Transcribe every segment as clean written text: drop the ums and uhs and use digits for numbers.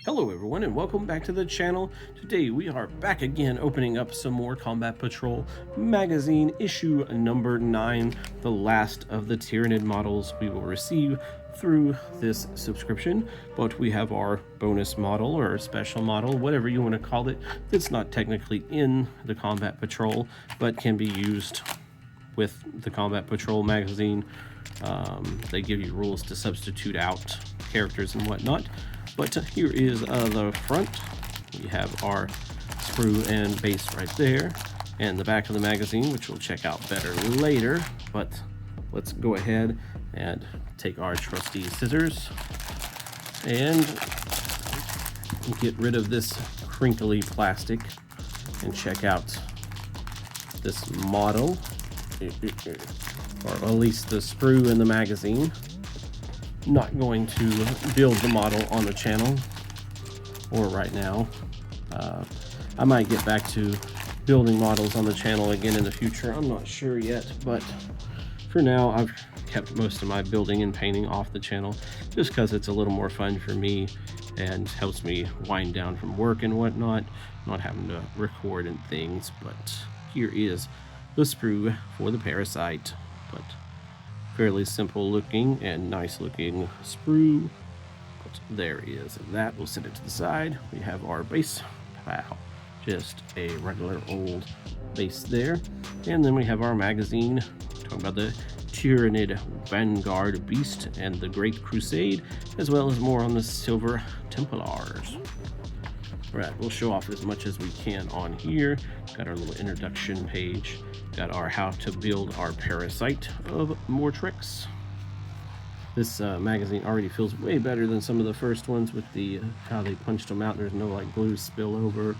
Hello everyone and welcome back to the channel. Today we are back again opening up some more Combat Patrol magazine issue number 9, the last of the Tyranid models we will receive through this subscription. But we have our bonus model or special model, whatever you want to call it, that's not technically in the Combat Patrol but can be used with the Combat Patrol magazine. They give you rules to substitute out characters and whatnot. But here is the front. We have our sprue and base right there, and the back of the magazine, which we'll check out better later. But let's go ahead and take our trusty scissors and get rid of this crinkly plastic and check out this model, or at least the sprue and the magazine. Not going to build the model on the channel or right now. I might get back to building models on the channel again in the future. I'm not sure yet, but for now I've kept most of my building and painting off the channel just because it's a little more fun for me and helps me wind down from work and whatnot, not having to record and things. But here is the sprue for the Parasite. But fairly simple looking and nice looking sprue. But there is that. We'll set it to the side. We have our base. Wow, just a regular old base there. And then we have our magazine talking about the Tyranid Vanguard Beast and the Great Crusade, as well as more on the Silver Templars. Right, we'll show off as much as we can on here. Got our little introduction page. Got our how to build our Parasite of Mortrex. This magazine already feels way better than some of the first ones with the how they punched them out. There's no like glue spillover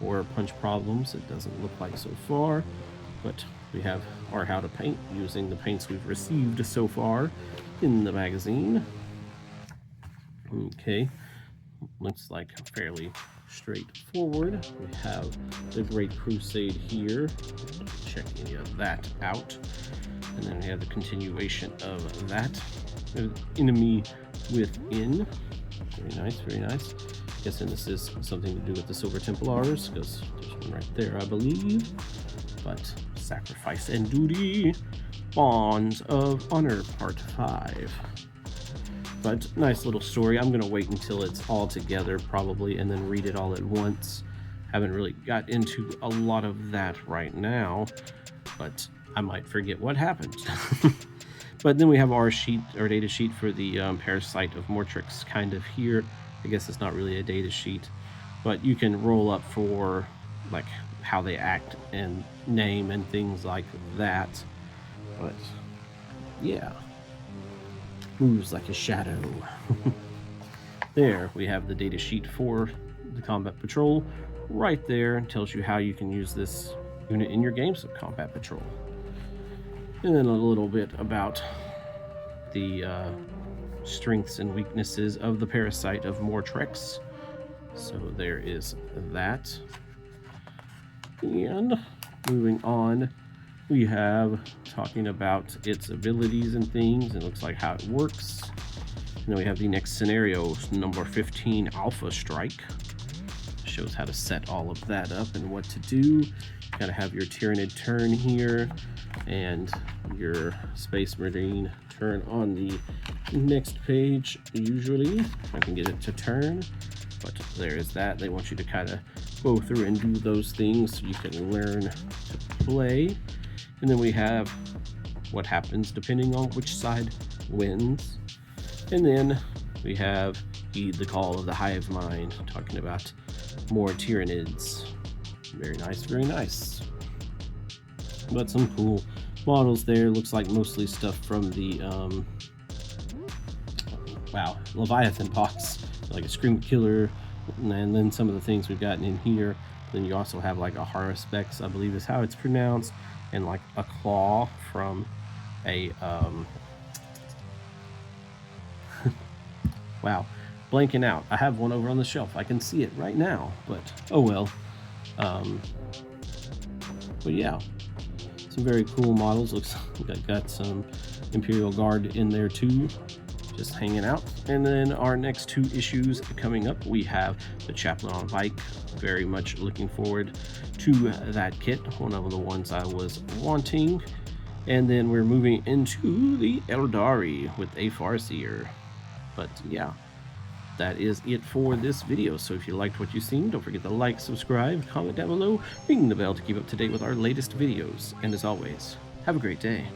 or punch problems. It doesn't look like so far. But we have our how to paint using the paints we've received so far in the magazine. Okay, looks like fairly straightforward. We have the Great Crusade here. Check any of that out. And then we have the continuation of that. Enemy Within. Very nice, very nice. Guessing this is something to do with the Silver Templars, because there's one right there, I believe. But Sacrifice and Duty. Bonds of Honor, Part 5. But nice little story. I'm going to wait until it's all together probably and then read it all at once. Haven't really got into a lot of that right now, but I might forget what happened. But then we have our sheet, our data sheet for the Parasite of Mortrex kind of here. I guess it's not really a data sheet, but you can roll up for like how they act and name and things like that. But yeah. Moves like a shadow. There we have the data sheet for the Combat Patrol right there. It tells you how you can use this unit in your games of Combat Patrol. And then a little bit about the strengths and weaknesses of the Parasite of Mortrex. So there is that. And moving on, we have talking about its abilities and things. It looks like how it works. And then we have the next scenario, number 15, Alpha Strike. Shows how to set all of that up and what to do. Gotta have your Tyranid turn here and your Space Marine turn on the next page, usually. I can get it to turn, but there is that. They want you to kind of go through and do those things so you can learn to play. And then we have what happens depending on which side wins. And then we have Heed the Call of the Hive Mind, talking about more Tyranids. Very nice, very nice. But some cool models there. Looks like mostly stuff from the Leviathan box, like a Scream Killer, and then some of the things we've gotten in here. Then you also have like a Haruspex, I believe is how it's pronounced, and like a claw from a wow, blanking out. I have one over on the shelf. I can see it right now, but oh well. But yeah, some very cool models. Looks like I got some Imperial Guard in there too, just hanging out. And then our next 2 issues coming up, we have the Chaplain on Bike. Very much looking forward to that kit, one of the ones I was wanting. And then we're moving into the Eldari with a Farseer. But yeah, that is it for this video. So if you liked what you've seen, don't forget to like, subscribe, comment down below, ring the bell to keep up to date with our latest videos. And as always, have a great day.